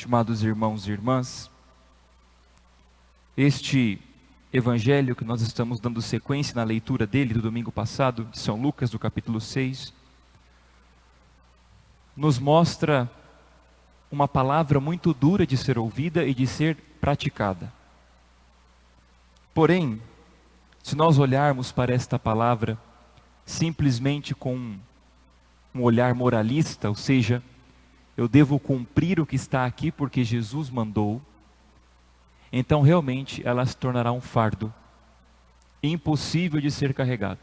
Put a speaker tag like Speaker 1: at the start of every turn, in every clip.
Speaker 1: estimados irmãos e irmãs, este evangelho que nós estamos dando sequência na leitura dele do domingo passado, de São Lucas, do capítulo 6, nos mostra uma palavra muito dura de ser ouvida e de ser praticada. Porém, se nós olharmos para esta palavra simplesmente com um olhar moralista, ou seja, eu devo cumprir o que está aqui porque Jesus mandou, então realmente ela se tornará um fardo, impossível de ser carregado.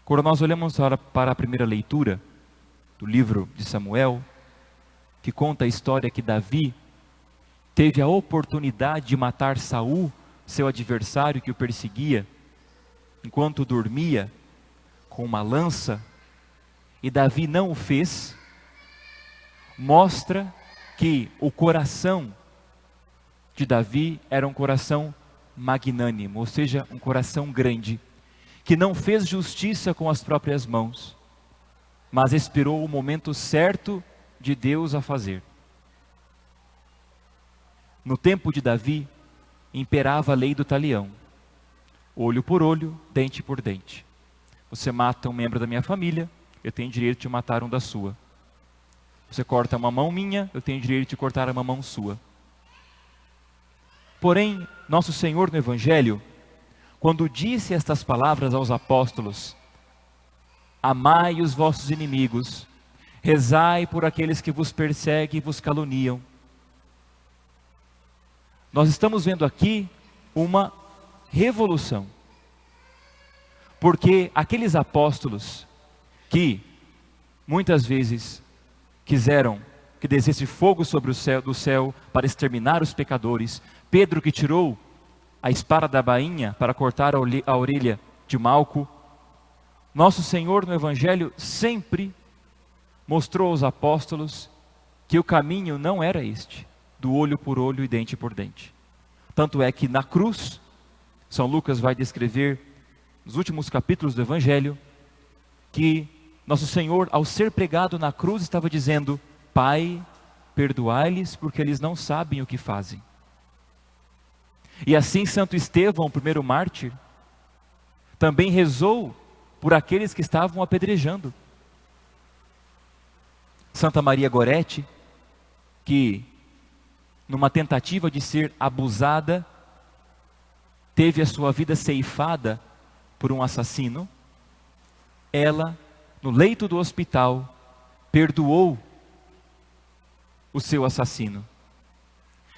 Speaker 1: Quando nós olhamos para a primeira leitura do livro de Samuel, que conta a história que Davi teve a oportunidade de matar Saul, seu adversário que o perseguia, enquanto dormia com uma lança, e Davi não o fez, mostra que o coração de Davi era um coração magnânimo, ou seja, um coração grande, que não fez justiça com as próprias mãos, mas esperou o momento certo de Deus a fazer. No tempo de Davi, imperava a lei do talião, olho por olho, dente por dente. Você mata um membro da minha família, eu tenho direito de matar um da sua. Você corta uma mão minha, eu tenho direito de cortar uma mão sua. Porém, nosso Senhor no Evangelho, quando disse estas palavras aos apóstolos: amai os vossos inimigos, rezai por aqueles que vos perseguem e vos caluniam. Nós estamos vendo aqui uma revolução. Porque aqueles apóstolos que muitas vezes quiseram que descesse fogo sobre o céu, do céu para exterminar os pecadores, Pedro que tirou a espada da bainha para cortar a orelha de Malco, nosso Senhor no Evangelho sempre mostrou aos apóstolos que o caminho não era este, do olho por olho e dente por dente. Tanto é que na cruz, São Lucas vai descrever nos últimos capítulos do Evangelho, que nosso Senhor, ao ser pregado na cruz, estava dizendo: Pai, perdoai-lhes porque eles não sabem o que fazem. E assim Santo Estevão, o primeiro mártir, também rezou por aqueles que estavam apedrejando. Santa Maria Gorete, que numa tentativa de ser abusada, teve a sua vida ceifada por um assassino, ela, no leito do hospital, perdoou o seu assassino,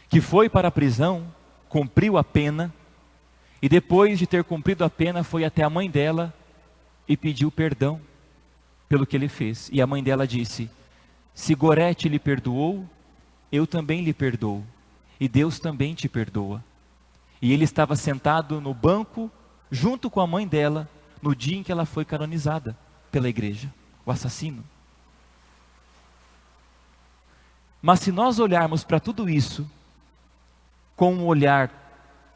Speaker 1: que foi para a prisão, cumpriu a pena, e depois de ter cumprido a pena, foi até a mãe dela e pediu perdão pelo que ele fez. E a mãe dela disse: se Gorete lhe perdoou, eu também lhe perdoo, e Deus também te perdoa. E ele estava sentado no banco, junto com a mãe dela, no dia em que ela foi canonizada pela igreja, o assassino. Mas se nós olharmos para tudo isso com um olhar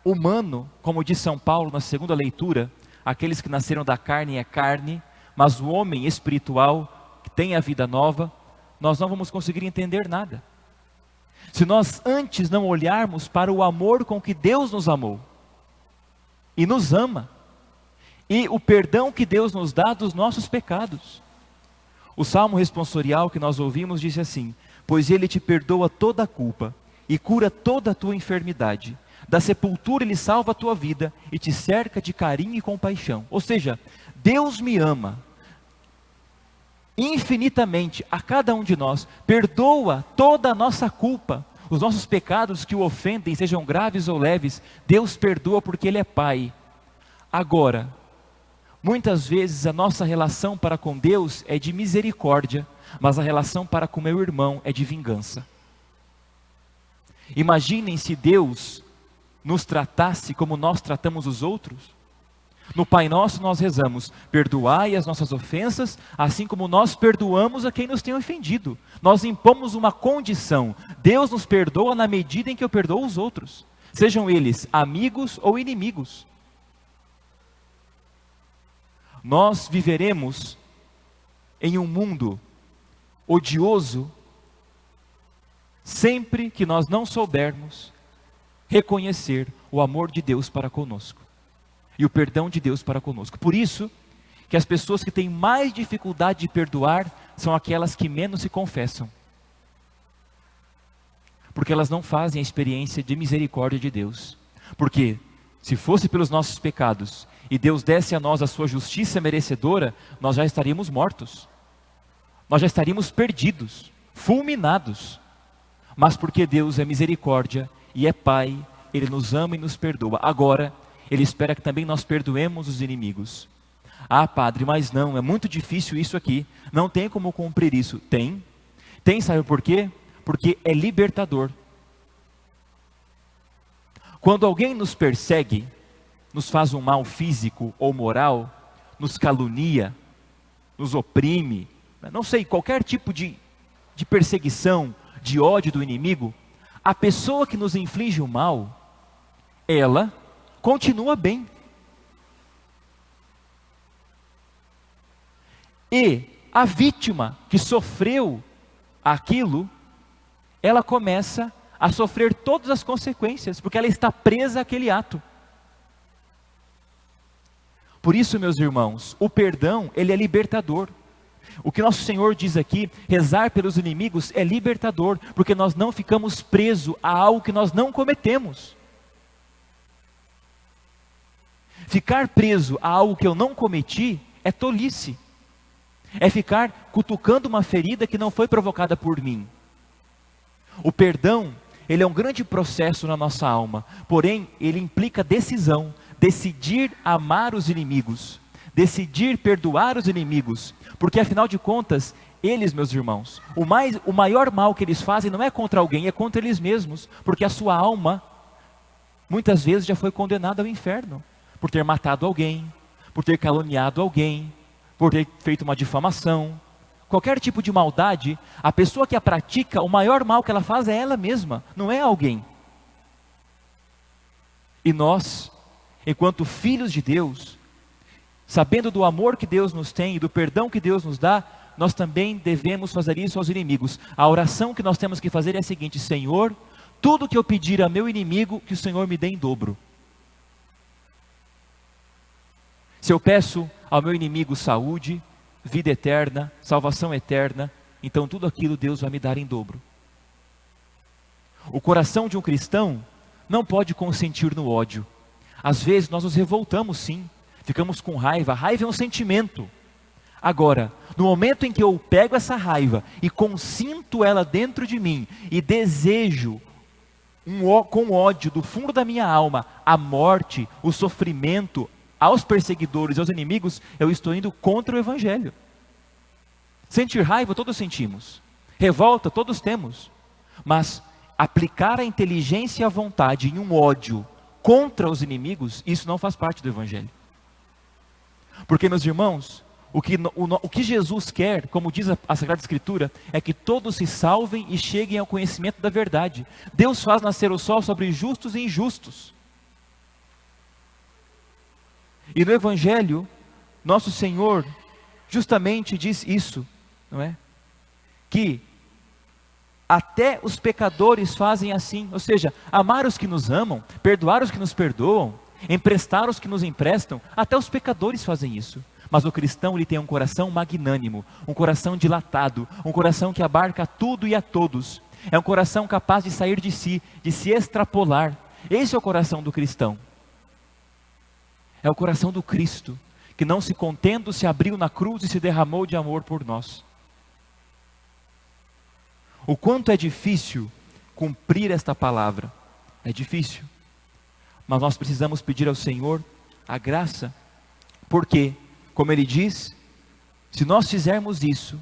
Speaker 1: humano, como diz São Paulo na segunda leitura, aqueles que nasceram da carne é carne, mas o homem espiritual, que tem a vida nova, nós não vamos conseguir entender nada. Se nós antes não olharmos para o amor com que Deus nos amou, e nos ama, e o perdão que Deus nos dá dos nossos pecados. O salmo responsorial que nós ouvimos diz assim: pois Ele te perdoa toda a culpa, e cura toda a tua enfermidade. Da sepultura Ele salva a tua vida, e te cerca de carinho e compaixão. Ou seja, Deus me ama infinitamente a cada um de nós, perdoa toda a nossa culpa, os nossos pecados que o ofendem, sejam graves ou leves, Deus perdoa porque Ele é Pai. Agora, muitas vezes a nossa relação para com Deus é de misericórdia, mas a relação para com meu irmão é de vingança. Imaginem se Deus nos tratasse como nós tratamos os outros. No Pai Nosso nós rezamos: perdoai as nossas ofensas, assim como nós perdoamos a quem nos tem ofendido. Nós impomos uma condição: Deus nos perdoa na medida em que eu perdoo os outros, sejam eles amigos ou inimigos. Nós viveremos em um mundo odioso sempre que nós não soubermos reconhecer o amor de Deus para conosco e o perdão de Deus para conosco. Por isso que as pessoas que têm mais dificuldade de perdoar são aquelas que menos se confessam, porque elas não fazem a experiência de misericórdia de Deus. Porque se fosse pelos nossos pecados e Deus desse a nós a sua justiça merecedora, nós já estaríamos mortos, nós já estaríamos perdidos, fulminados. Mas porque Deus é misericórdia e é Pai, Ele nos ama e nos perdoa. Agora, Ele espera que também nós perdoemos os inimigos. Ah, padre, mas não, é muito difícil isso aqui, não tem como cumprir isso. Tem, sabe por quê? Porque é libertador. Quando alguém nos persegue, nos faz um mal físico ou moral, nos calunia, nos oprime, não sei, qualquer tipo de perseguição, de ódio do inimigo, a pessoa que nos inflige o mal, ela continua bem. E a vítima que sofreu aquilo, ela começa a sofrer todas as consequências, porque ela está presa àquele ato. Por isso, meus irmãos, o perdão, ele é libertador. O que nosso Senhor diz aqui, rezar pelos inimigos, é libertador, porque nós não ficamos presos a algo que nós não cometemos. Ficar preso a algo que eu não cometi é tolice. É ficar cutucando uma ferida que não foi provocada por mim. O perdão, ele é um grande processo na nossa alma, porém ele implica decisão, decidir amar os inimigos, decidir perdoar os inimigos, porque afinal de contas, eles, meus irmãos, o maior mal que eles fazem não é contra alguém, é contra eles mesmos, porque a sua alma, muitas vezes já foi condenada ao inferno, por ter matado alguém, por ter caluniado alguém, por ter feito uma difamação, qualquer tipo de maldade, a pessoa que a pratica, o maior mal que ela faz é ela mesma, não é alguém. E nós, enquanto filhos de Deus, sabendo do amor que Deus nos tem e do perdão que Deus nos dá, nós também devemos fazer isso aos inimigos. A oração que nós temos que fazer é a seguinte: Senhor, tudo que eu pedir a meu inimigo, que o Senhor me dê em dobro. Se eu peço ao meu inimigo saúde, vida eterna, salvação eterna, então tudo aquilo Deus vai me dar em dobro. O coração de um cristão não pode consentir no ódio. Às vezes nós nos revoltamos sim, ficamos com raiva. A raiva é um sentimento. Agora, no momento em que eu pego essa raiva e consinto ela dentro de mim e desejo com ódio do fundo da minha alma a morte, o sofrimento aos perseguidores, aos inimigos, eu estou indo contra o Evangelho. Sentir raiva todos sentimos, revolta todos temos, mas aplicar a inteligência e a vontade em um ódio contra os inimigos, isso não faz parte do Evangelho. Porque, meus irmãos, o que Jesus quer, como diz a Sagrada Escritura, é que todos se salvem e cheguem ao conhecimento da verdade. Deus faz nascer o sol sobre justos e injustos. E no Evangelho, nosso Senhor justamente diz isso, não é? Que até os pecadores fazem assim, ou seja, amar os que nos amam, perdoar os que nos perdoam, emprestar os que nos emprestam, até os pecadores fazem isso. Mas o cristão, ele tem um coração magnânimo, um coração dilatado, um coração que abarca tudo e a todos. É um coração capaz de sair de si, de se extrapolar. Esse é o coração do cristão. É o coração do Cristo, que não se contendo, se abriu na cruz e se derramou de amor por nós. O quanto é difícil cumprir esta palavra, é difícil, mas nós precisamos pedir ao Senhor a graça, porque, como Ele diz, se nós fizermos isso,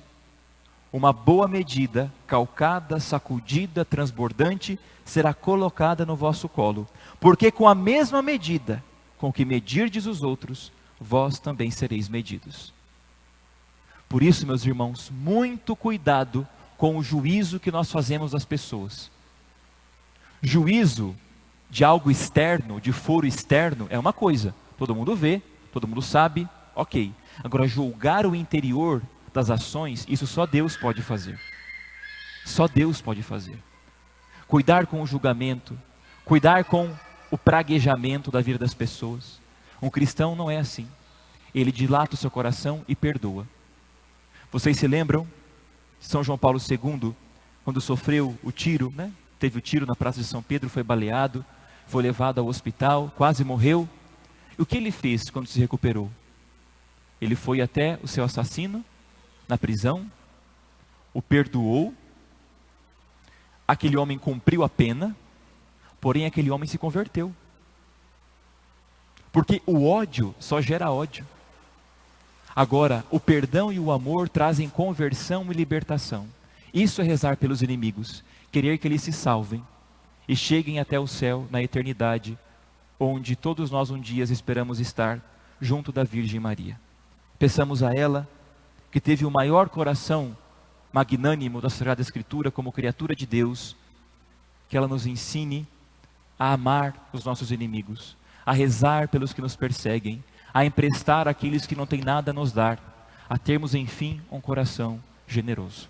Speaker 1: uma boa medida, calcada, sacudida, transbordante, será colocada no vosso colo, porque com a mesma medida com que medirdes os outros, vós também sereis medidos. Por isso, meus irmãos, muito cuidado com o juízo que nós fazemos das pessoas. Juízo de algo externo, de foro externo, é uma coisa, todo mundo vê, todo mundo sabe, ok. Agora, julgar o interior das ações, isso só Deus pode fazer. Só Deus pode fazer. cuidar com o julgamento, cuidar com o praguejamento da vida das pessoas. Um cristão não é assim. Ele dilata o seu coração e perdoa. Vocês se lembram? São João Paulo II, quando sofreu o tiro, né? Teve o tiro na Praça de São Pedro, foi baleado, foi levado ao hospital, quase morreu. E o que ele fez quando se recuperou? Ele foi até o seu assassino, na prisão, o perdoou. Aquele homem cumpriu a pena, porém aquele homem se converteu. Porque o ódio só gera ódio. Agora, o perdão e o amor trazem conversão e libertação. Isso é rezar pelos inimigos, querer que eles se salvem e cheguem até o céu na eternidade, onde todos nós um dia esperamos estar junto da Virgem Maria. Peçamos a ela, que teve o maior coração magnânimo da Sagrada Escritura como criatura de Deus, que ela nos ensine a amar os nossos inimigos, a rezar pelos que nos perseguem, a emprestar àqueles que não têm nada a nos dar, a termos enfim um coração generoso.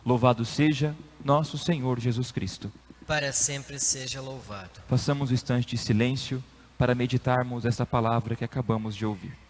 Speaker 1: Louvado seja nosso Senhor Jesus Cristo.
Speaker 2: Para sempre seja louvado.
Speaker 1: Façamos um instante de silêncio para meditarmos essa palavra que acabamos de ouvir.